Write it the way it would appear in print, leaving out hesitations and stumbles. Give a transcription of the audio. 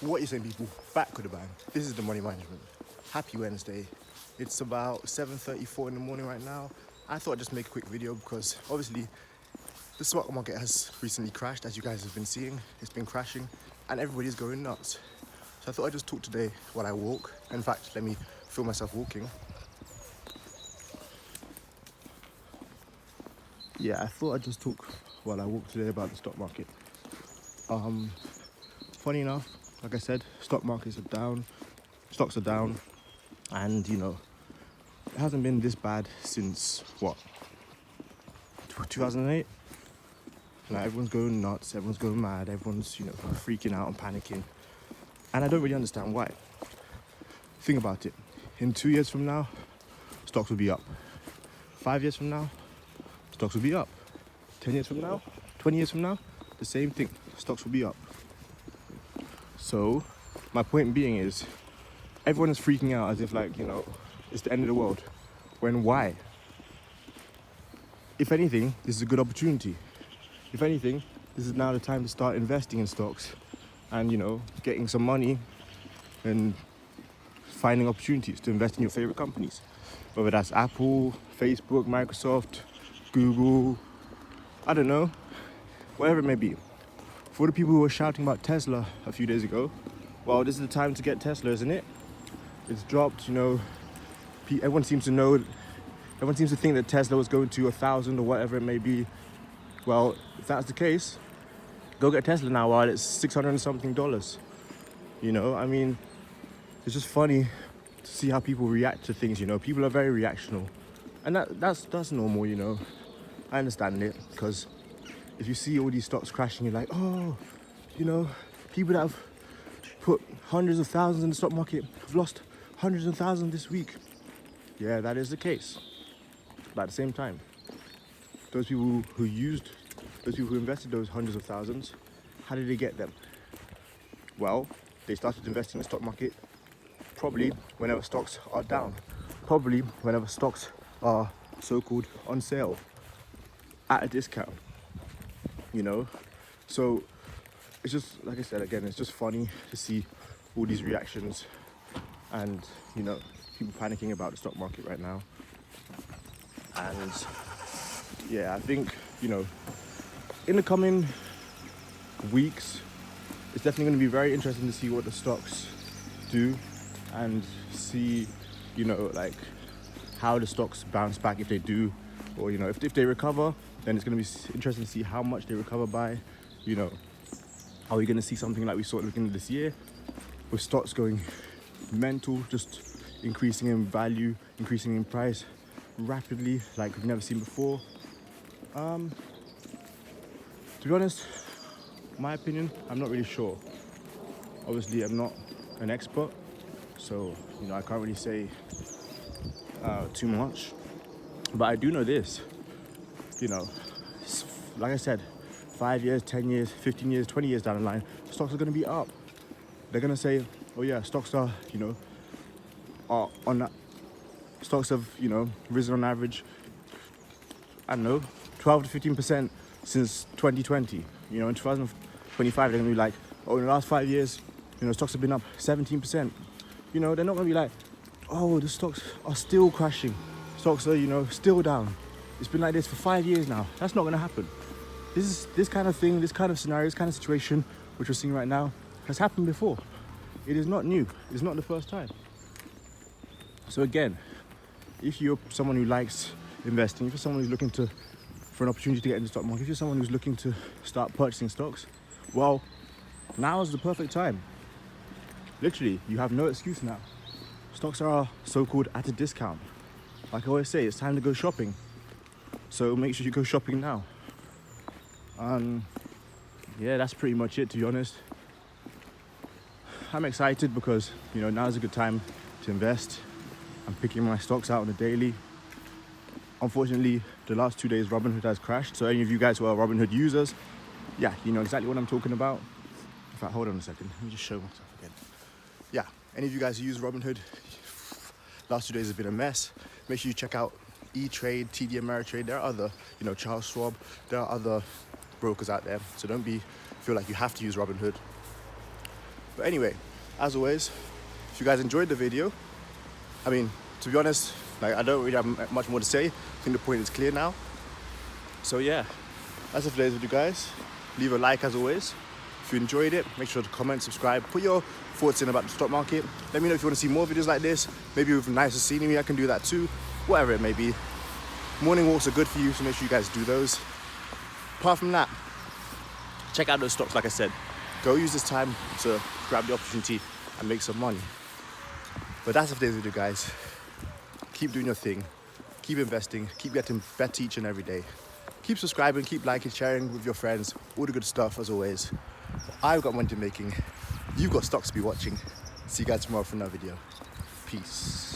What you saying, people? Back with the bang. This is the Money Management. Happy Wednesday. It's about 7:34 in the morning right now. I thought I'd just make a quick video because obviously the stock market has recently crashed, as you guys have been seeing. It's been crashing and everybody's going nuts. So I thought I'd just talk today while I walk. In fact, let me film myself walking. Yeah, I thought I'd just talk while I walk today about the stock market. Funny enough, like I said, stock markets are down, stocks are down, and it hasn't been this bad since what, 2008? Like, everyone's going nuts, everyone's going mad, everyone's freaking out and panicking, and I don't really understand why. Think about it. In 2 years from now, stocks will be up. 5 years from now, stocks will be up. 10 years from now, 20 years from now, the same thing. Stocks will be up. So my point being is, everyone is freaking out as if it's the end of the world. When why? If anything, this is a good opportunity. If anything, this is now the time to start investing in stocks and getting some money and finding opportunities to invest in your favorite companies. Whether that's Apple, Facebook, Microsoft, Google, I don't know, whatever it may be. For the people who were shouting about Tesla a few days ago, well, this is the time to get Tesla, isn't it? It's dropped, everyone seems to think that Tesla was going to 1,000 or whatever it may be. Well, if that's the case, go get Tesla now while it's $600 and something. It's just funny to see how people react to things. People are very reactional, and that's normal. I understand it, because if you see all these stocks crashing, you're like, oh, people that have put hundreds of thousands in the stock market have lost hundreds of thousands this week. Yeah, that is the case. But at the same time, those people who invested those hundreds of thousands, how did they get them? Well, they started investing in the stock market probably whenever stocks are down. Probably whenever stocks are so-called on sale at a discount. So it's just, like I said again, it's just funny to see all these reactions and people panicking about the stock market right now. And yeah, I think in the coming weeks it's definitely going to be very interesting to see what the stocks do and see how the stocks bounce back, if they do, or if they recover. Then it's going to be interesting to see how much they recover by. Are we going to see something like we saw at the beginning of this year, with stocks going mental, just increasing in value, increasing in price rapidly like we've never seen before? To be honest, my opinion, I'm not really sure. Obviously, I'm not an expert, so I can't really say too much. But I do know this. Like I said, 5 years, 10 years, 15 years, 20 years down the line, stocks are going to be up. They're going to say, oh yeah, stocks are on that. Stocks have, risen on average, I don't know, 12 to 15% since 2020. In 2025, they're going to be like, oh, in the last 5 years, stocks have been up 17%. They're not going to be like, oh, the stocks are still crashing. Stocks are, still down. It's been like this for 5 years now. That's not going to happen. This kind of thing, this kind of scenario, this kind of situation, which we're seeing right now, has happened before. It is not new. It's not the first time. So again, if you're someone who likes investing, if you're someone who's looking for an opportunity to get in the stock market, if you're someone who's looking to start purchasing stocks, well, now is the perfect time. Literally, you have no excuse now. Stocks are so-called at a discount. Like I always say, it's time to go shopping. So make sure you go shopping now. Yeah, that's pretty much it, to be honest. I'm excited because, now's a good time to invest. I'm picking my stocks out on a daily. Unfortunately, the last 2 days, Robinhood has crashed. So any of you guys who are Robinhood users, yeah, you know exactly what I'm talking about. In fact, hold on a second. Let me just show myself again. Yeah, any of you guys who use Robinhood, last 2 days has been a mess. Make sure you check out E-Trade, TD Ameritrade. There are other, Charles Schwab. There are other brokers out there. So don't feel like you have to use Robinhood. But anyway, as always, if you guys enjoyed the video, I mean, to be honest, like, I don't really have much more to say. I think the point is clear now. So yeah, that's it for today's video, guys. Leave a like as always. If you enjoyed it, make sure to comment, subscribe, put your thoughts in about the stock market. Let me know if you want to see more videos like this, maybe with nicer scenery, I can do that too, whatever it may be. Morning walks are good for you, so make sure you guys do those. Apart from that, check out those stocks, like I said. Go use this time to grab the opportunity and make some money. But that's it for today's video, guys. Keep doing your thing, keep investing, keep getting better each and every day. Keep subscribing, keep liking, sharing with your friends, all the good stuff as always. I've got money to making, you've got stocks to be watching. See you guys tomorrow for another video. Peace.